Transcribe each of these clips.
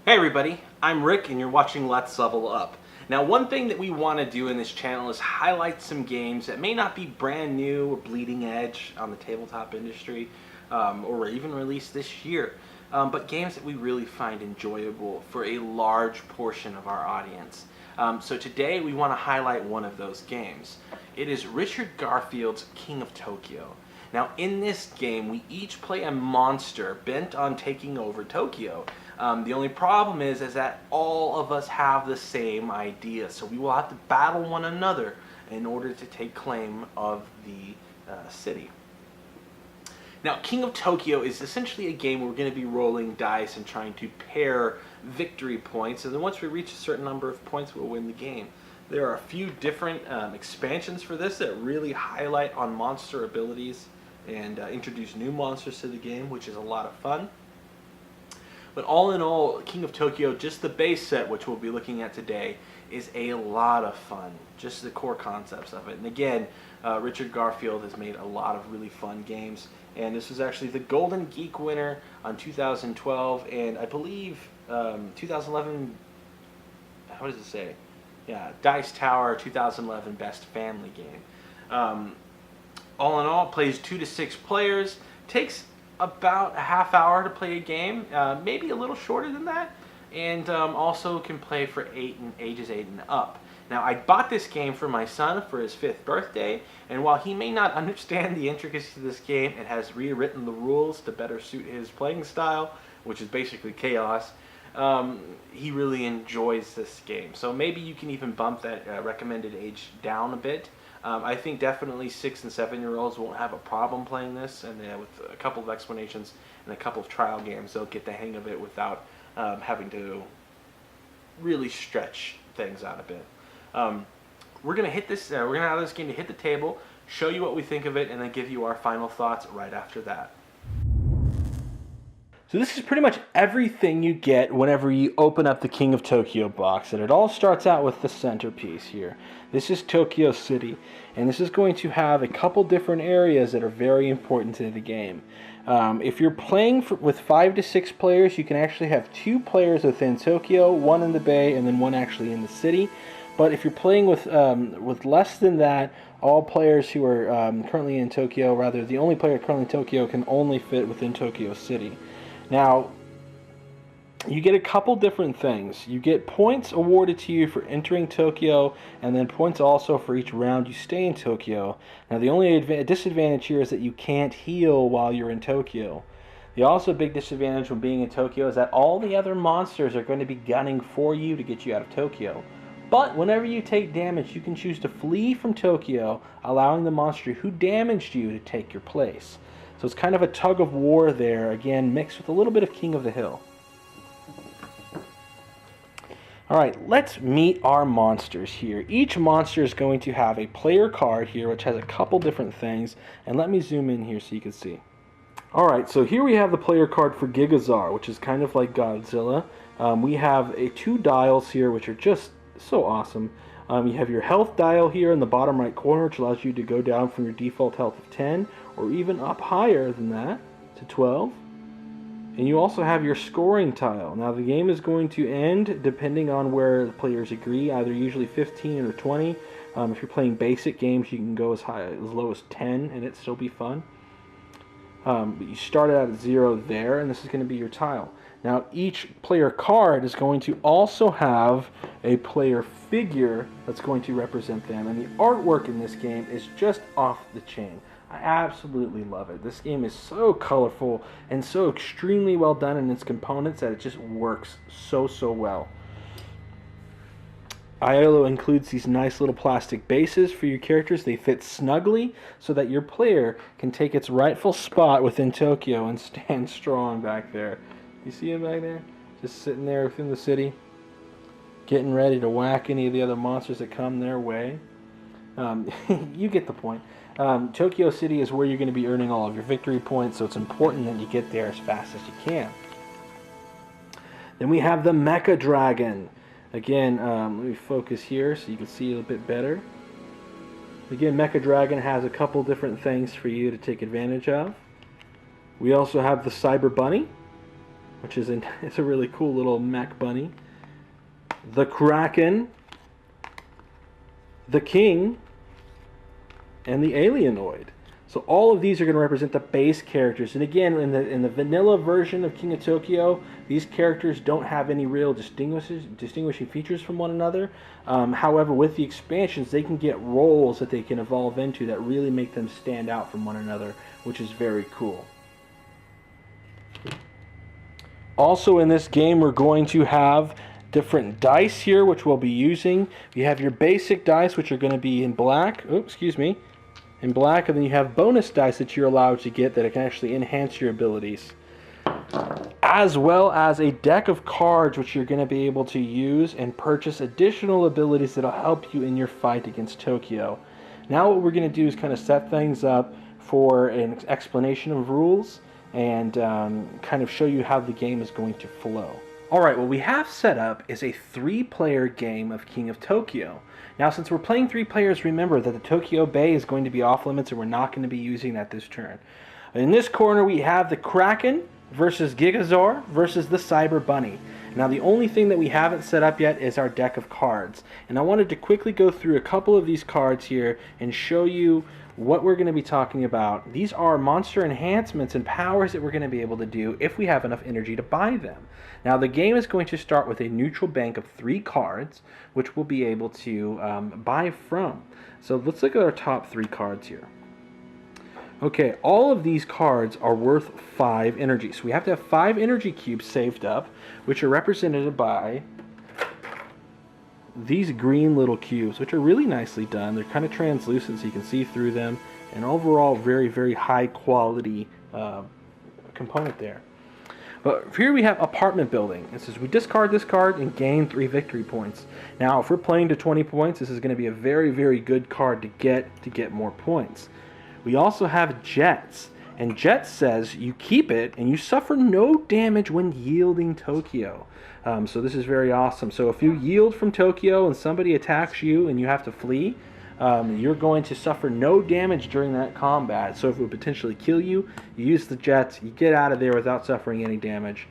Hey everybody, I'm Rick and you're watching Let's Level Up. Now one thing that we want to do in this channel is highlight some games that may not be brand new or bleeding edge on the tabletop industry or even released this year, but games that we really find enjoyable for a large portion of our audience. So today we want to highlight one of those games. It is Richard Garfield's King of Tokyo. Now in this game we each play a monster bent on taking over Tokyo. The only problem is that all of us have the same idea, so we will have to battle one another in order to take claim of the city. Now, King of Tokyo is essentially a game where we're going to be rolling dice and trying to pair victory points, and then once we reach a certain number of points, we'll win the game. There are a few different expansions for this that really highlight on monster abilities and introduce new monsters to the game, which is a lot of fun. But all in all, King of Tokyo, just the base set, which we'll be looking at today, is a lot of fun. Just the core concepts of it. And again, Richard Garfield has made a lot of really fun games. And this was actually the Golden Geek winner on 2012, and I believe 2011, what does it say? Yeah, Dice Tower 2011 Best Family Game. All in all, it plays 2 to 6 players, takes about a half hour to play a game, maybe a little shorter than that, and also can play for ages 8 and up. Now, I bought this game for my son for his 5th birthday, and while he may not understand the intricacies of this game, it has rewritten the rules to better suit his playing style, which is basically chaos. He really enjoys this game, so maybe you can even bump that recommended age down a bit. I think definitely 6 and 7-year-olds won't have a problem playing this, and with a couple of explanations and a couple of trial games, they'll get the hang of it without having to really stretch things out a bit. We're gonna hit this. We're gonna allow this game to hit the table, show you what we think of it, and then give you our final thoughts right after that. So this is pretty much everything you get whenever you open up the King of Tokyo box, and it all starts out with the centerpiece here. This is Tokyo City, and this is going to have a couple different areas that are very important to the game. If you're playing with 5 to 6 players, you can actually have 2 players within Tokyo, 1 in the bay, and then 1 actually in the city. But if you're playing with less than that, all players who are currently in Tokyo, rather the only player currently in Tokyo, can only fit within Tokyo City. Now, you get a couple different things. You get points awarded to you for entering Tokyo, and then points also for each round you stay in Tokyo. Now, the only disadvantage here is that you can't heal while you're in Tokyo. The also big disadvantage from being in Tokyo is that all the other monsters are going to be gunning for you to get you out of Tokyo. But whenever you take damage, you can choose to flee from Tokyo, allowing the monster who damaged you to take your place. So it's kind of a tug of war there, again, mixed with a little bit of King of the Hill. Alright, let's meet our monsters here. Each monster is going to have a player card here, which has a couple different things. And let me zoom in here so you can see. Alright, so here we have the player card for Gigazar, which is kind of like Godzilla. We have 2 dials here, which are just so awesome. You have your health dial here in the bottom right corner, which allows you to go down from your default health of 10, or even up higher than that, to 12. And you also have your scoring tile. Now the game is going to end depending on where the players agree, either usually 15 or 20. If you're playing basic games, you can go as low as 10 and it'd still be fun. But you start out at 0 there, and this is going to be your tile. Now each player card is going to also have a player figure that's going to represent them, and the artwork in this game is just off the chain. I absolutely love it. This game is so colorful and so extremely well done in its components that it just works so well. iEllo includes these nice little plastic bases for your characters. They fit snugly so that your player can take its rightful spot within Tokyo and stand strong back there. You see him back there? Just sitting there within the city, getting ready to whack any of the other monsters that come their way. You get the point. Tokyo City is where you're going to be earning all of your victory points, so it's important that you get there as fast as you can. Then we have the Mecha Dragon. Again, let me focus here so you can see a little bit better. Again, Mecha Dragon has a couple different things for you to take advantage of. We also have the Cyber Bunny, which is it's a really cool little mech bunny. The Kraken, the King, and the Alienoid. So all of these are going to represent the base characters. And again, in the vanilla version of King of Tokyo, these characters don't have any real distinguishing features from one another. However, with the expansions, they can get roles that they can evolve into that really make them stand out from one another, which is very cool. Also in this game, we're going to have different dice here, which we'll be using. You have your basic dice, which are going to be in black. Oh, excuse me. In black, and then you have bonus dice that you're allowed to get that can actually enhance your abilities. As well as a deck of cards which you're going to be able to use and purchase additional abilities that will help you in your fight against Tokyo. Now what we're going to do is kind of set things up for an explanation of rules and kind of show you how the game is going to flow. Alright, what we have set up is a 3-player game of King of Tokyo. Now, since we're playing 3 players, remember that the Tokyo Bay is going to be off limits and we're not going to be using that this turn. In this corner, we have the Kraken versus Gigazor versus the Cyber Bunny. Now, the only thing that we haven't set up yet is our deck of cards. And I wanted to quickly go through a couple of these cards here and show you what we're going to be talking about. These are monster enhancements and powers that we're going to be able to do if we have enough energy to buy them. Now the game is going to start with a neutral bank of 3 cards, which we'll be able to buy from. So let's look at our top 3 cards here. Okay, all of these cards are worth 5 energy. So we have to have 5 energy cubes saved up, which are represented by these green little cubes, which are really nicely done. They're kind of translucent so you can see through them, and overall very, very high quality component there. But here we have apartment building. It says we discard this card and gain 3 victory points. Now if we're playing to 20 points, this is going to be a very, very good card to get more points. We also have Jets, and Jets says you keep it and you suffer no damage when yielding Tokyo. So this is very awesome. So if you yield from Tokyo and somebody attacks you and you have to flee, you're going to suffer no damage during that combat. So if it would potentially kill you, you use the Jets, you get out of there without suffering any damage.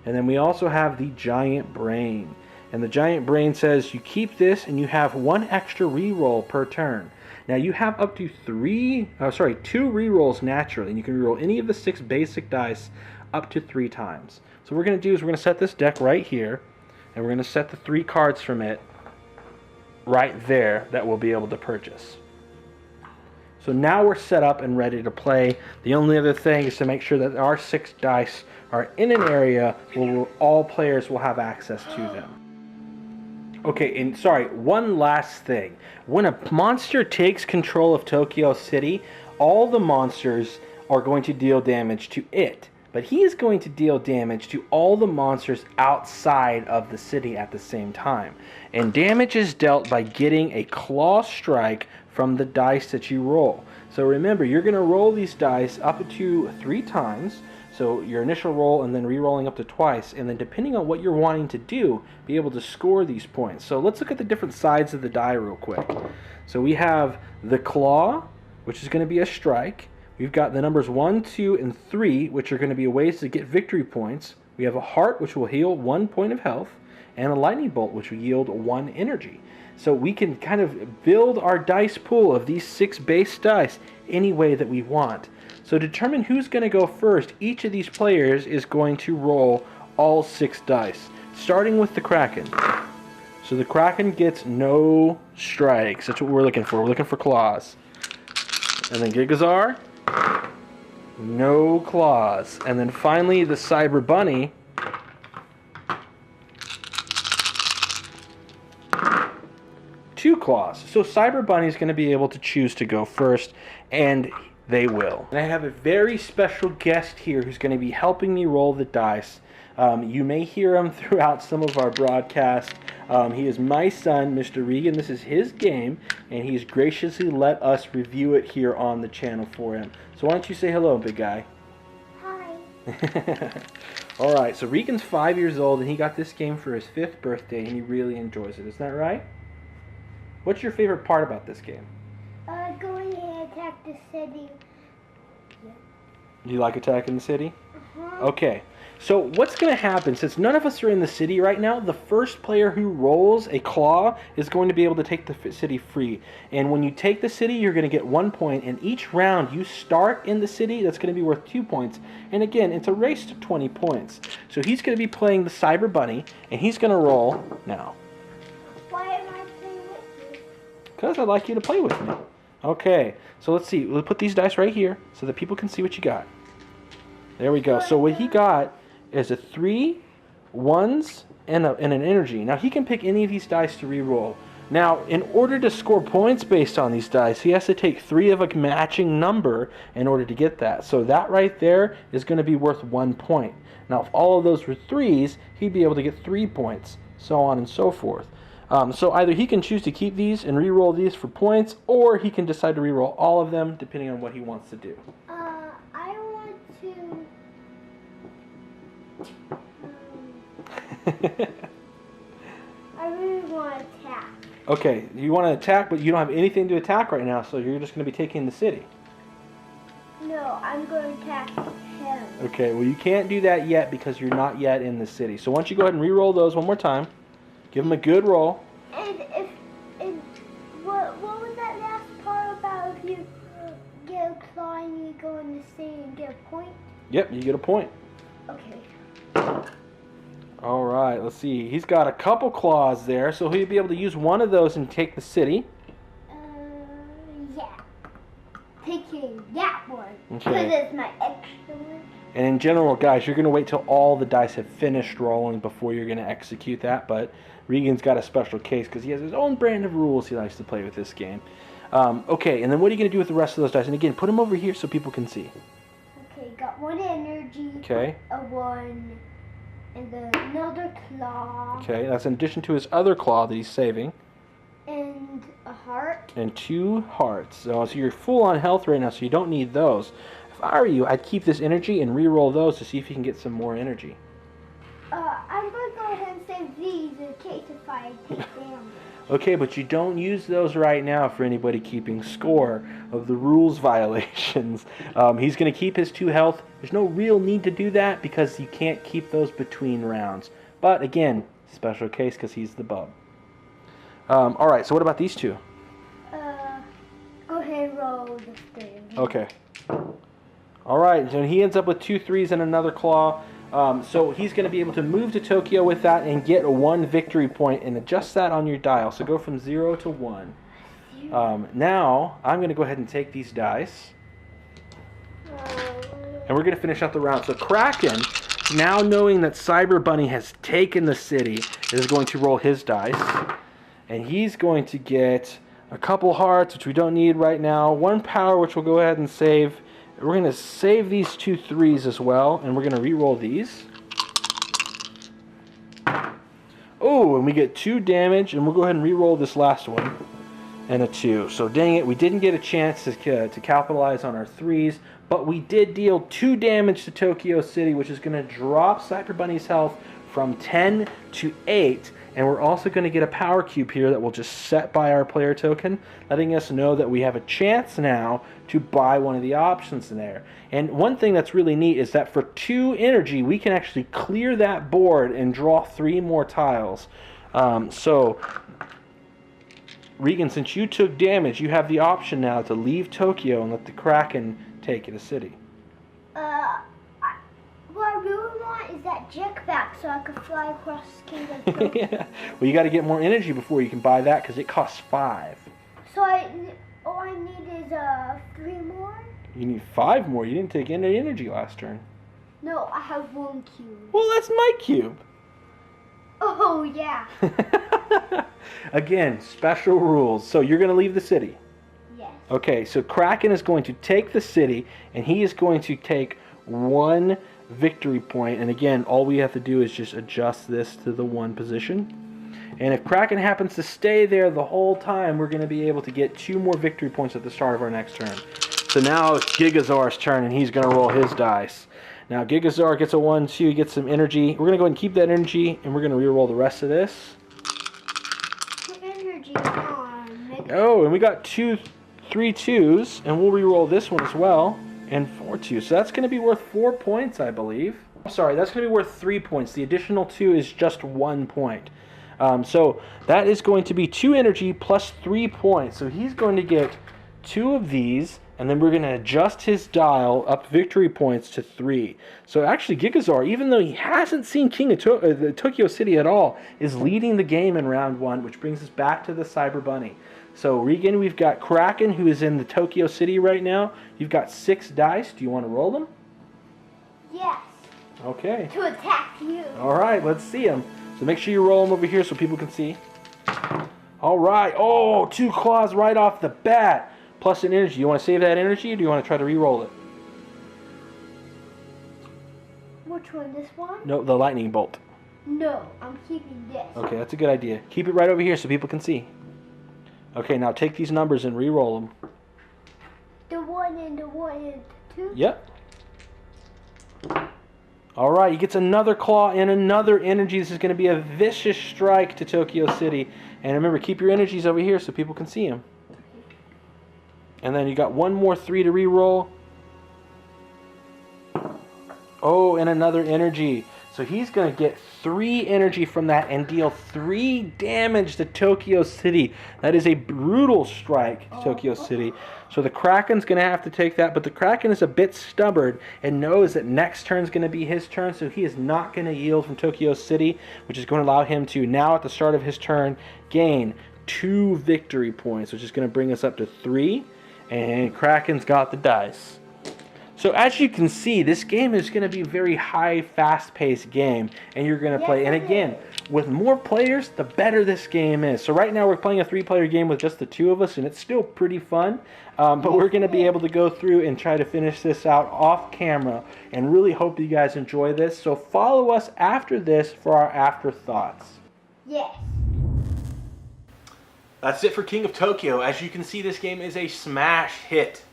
And then we also have the Giant Brain. And the Giant Brain says you keep this and you have 1 extra reroll per turn. Now you have up to 2 rerolls naturally, and you can reroll any of the 6 basic dice up to 3 times. So what we're going to do is we're going to set this deck right here, and we're going to set the 3 cards from it right there that we'll be able to purchase. So now we're set up and ready to play. The only other thing is to make sure that our 6 dice are in an area where all players will have access to them. Okay, and sorry, one last thing. When a monster takes control of Tokyo City, all the monsters are going to deal damage to it. But he is going to deal damage to all the monsters outside of the city at the same time. And damage is dealt by getting a claw strike from the dice that you roll. So remember, you're going to roll these dice up to 3 times. So your initial roll and then re-rolling up to twice. And then depending on what you're wanting to do, be able to score these points. So let's look at the different sides of the die real quick. So we have the claw, which is going to be a strike. We've got the numbers 1, 2, and 3, which are going to be ways to get victory points. We have a heart, which will heal 1 point of health, and a lightning bolt, which will yield 1 energy. So we can kind of build our dice pool of these 6 base dice any way that we want. So to determine who's going to go first, each of these players is going to roll all 6 dice, starting with the Kraken. So the Kraken gets no strikes. That's what we're looking for. We're looking for claws. And then Gigazar, no claws. And then finally the Cyber Bunny, two claws. So Cyber Bunny is going to be able to choose to go first, and they will. And I have a very special guest here who's going to be helping me roll the dice. You may hear him throughout some of our broadcasts. He is my son, Mr. Regan. This is his game, and he's graciously let us review it here on the channel for him. So why don't you say hello, big guy? Hi. All right, so Regan's 5 years old, and he got this game for his 5th birthday, and he really enjoys it. Isn't that right? What's your favorite part about this game? Going and attack the city. Do you like attacking the city? Uh-huh. Okay, So what's going to happen, since none of us are in the city right now, the first player who rolls a claw is going to be able to take the city free. And when you take the city, you're going to get 1 point. And each round you start in the city, that's going to be worth 2 points. And again, it's a race to 20 points. So he's going to be playing the Cyber Bunny, and he's going to roll now. Why am I playing with you? Because I'd like you to play with me. Okay, so let's see. We'll put these dice right here so that people can see what you got. There we go. So what he got is a 3, 1s, and an energy. Now he can pick any of these dice to re-roll. Now, in order to score points based on these dice, he has to take 3 of a matching number in order to get that. So that right there is going to be worth 1 point. Now, if all of those were 3s, he'd be able to get 3 points, so on and so forth. So either he can choose to keep these and re-roll these for points, or he can decide to re-roll all of them, depending on what he wants to do. I want to... I really want to attack. Okay, you want to attack, but you don't have anything to attack right now, so you're just going to be taking the city. No, I'm going to attack him. Okay, well you can't do that yet because you're not yet in the city. So why don't you go ahead and re-roll those one more time. Give him a good roll. And what was that last part about if you get a claw and you go in the city and get a point? Yep, you get a point. Okay. All right, let's see. He's got a couple claws there, so he'll be able to use one of those and take the city. Yeah. Taking that one. Okay. Because it's my extra one. And in general, guys, you're going to wait till all the dice have finished rolling before you're going to execute that. But Regan's got a special case because he has his own brand of rules he likes to play with this game. Okay, and then what are you going to do with the rest of those dice? And again, put them over here so people can see. Okay, got 1 energy. Okay. A 1. And another claw. Okay, that's in addition to his other claw that he's saving. And a heart. And 2 hearts. So you're full on health right now, so you don't need those. If I were you, I'd keep this energy and re-roll those to see if you can get some more energy. I'm going to go ahead and save these in case if I take damage. Okay, but you don't use those right now for anybody keeping score of the rules violations. He's going to keep his 2 health. There's no real need to do that because you can't keep those between rounds. But again, special case because he's the bub. All right, so what about these 2? Go ahead and roll the 3. Okay. All right, so he ends up with 2 3s and another claw. So he's going to be able to move to Tokyo with that and get a 1 victory point and adjust that on your dial. So go from 0 to 1. Now, I'm going to go ahead and take these dice. And we're going to finish out the round. So Kraken, now knowing that Cyber Bunny has taken the city, is going to roll his dice. And he's going to get a couple hearts, which we don't need right now. 1 power, which we'll go ahead and save. We're going to save these 2 3s as well, and we're going to re-roll these. Oh, and we get 2 damage, and we'll go ahead and re-roll this last one, and a 2. So dang it, we didn't get a chance to capitalize on our 3s, but we did deal 2 damage to Tokyo City, which is going to drop Cyber Bunny's health from 10 to 8. And we're also going to get a power cube here that will just set by our player token, letting us know that we have a chance now to buy one of the options in there. And one thing that's really neat is that for 2 energy, we can actually clear that board and draw 3 more tiles. So, Regan, since you took damage, you have the option now to leave Tokyo and let the Kraken take the city. What I really want is that jetpack so I could fly across Kingdom Tokyo. Yeah. Well, you got to get more energy before you can buy that because it costs 5. So all I need is 3 more? You need 5 more. You didn't take any energy last turn. No, I have 1 cube. Well, that's my cube. Oh, yeah. Again, special rules. So you're going to leave the city. Yes. Okay, so Kraken is going to take the city, and he is going to take 1 victory point. And again, all we have to do is just adjust this to the 1 position. And if Kraken happens to stay there the whole time, we're going to be able to get 2 more victory points at the start of our next turn. So now it's Gigazar's turn, and he's going to roll his dice. Now Gigazar gets a 1, 2, he gets some energy. We're going to go ahead and keep that energy, and we're going to re-roll the rest of this. Put energy on. Oh, and we got 3 2s, and we'll re-roll this one as well, and 4 2s. So that's going to be worth 4 points, I believe. I'm sorry, that's going to be worth 3 points. The additional 2 is just 1 point. So that is going to be 2 energy plus 3 points. So he's going to get 2 of these, and then we're going to adjust his dial up victory points to 3. So actually, Gigazar, even though he hasn't seen King of the Tokyo City at all, is leading the game in round 1, which brings us back to the Cyber Bunny. So Regan, we've got Kraken, who is in the Tokyo City right now. You've got 6 dice. Do you want to roll them? Yes. Okay. To attack you. All right, let's see them. So make sure you roll them over here so people can see. All right. Oh, 2 claws right off the bat. Plus an energy. You want to save that energy, or do you want to try to re-roll it? Which one? This one? No, the lightning bolt. No, I'm keeping this. Okay, that's a good idea. Keep it right over here so people can see. Okay, now take these numbers and re-roll them. The 1 and the 1 and the 2? Yep. All right, he gets another claw and another energy. This is going to be a vicious strike to Tokyo City. And remember, keep your energies over here so people can see him. And then you got 1 more 3 to re-roll. Oh, and another energy. So he's going to get 3 energy from that and deal 3 damage to Tokyo City. That is a brutal strike to Tokyo City. So the Kraken's going to have to take that, but the Kraken is a bit stubborn and knows that next turn's going to be his turn, so he is not going to yield from Tokyo City, which is going to allow him to, now at the start of his turn, gain 2 victory points, which is going to bring us up to 3, and Kraken's got the dice. So as you can see, this game is going to be a very high, fast-paced game, and you're going to play. And again, with more players, the better this game is. So right now we're playing a 3-player game with just the 2 of us, and it's still pretty fun. But we're going to be able to go through and try to finish this out off camera, and really hope you guys enjoy this. So follow us after this for our afterthoughts. Yes. That's it for King of Tokyo. As you can see, this game is a smash hit.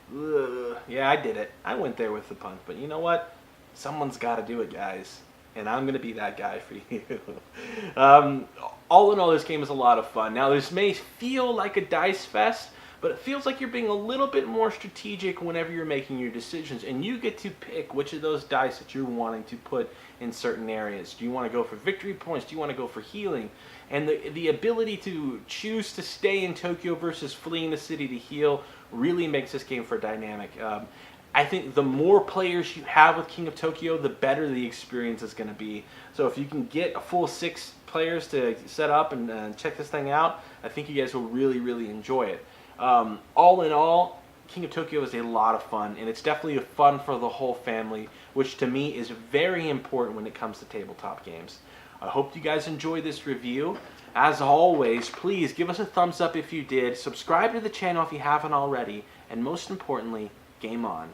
Ugh. Yeah, I did it. I went there with the punt, but you know what? Someone's got to do it, guys. And I'm going to be that guy for you. All in all, this game is a lot of fun. Now, this may feel like a dice fest, but it feels like you're being a little bit more strategic whenever you're making your decisions. And you get to pick which of those dice that you're wanting to put in certain areas. Do you want to go for victory points? Do you want to go for healing? And the ability to choose to stay in Tokyo versus fleeing the city to heal really makes this game for dynamic. I think the more players you have with King of Tokyo, the better the experience is going to be. So if you can get a full 6 players to set up and check this thing out, I think you guys will really, really enjoy it. All in all, King of Tokyo is a lot of fun, and it's definitely fun for the whole family, which to me is very important when it comes to tabletop games. I hope you guys enjoyed this review. As always, please give us a thumbs up if you did, subscribe to the channel if you haven't already, and most importantly, game on.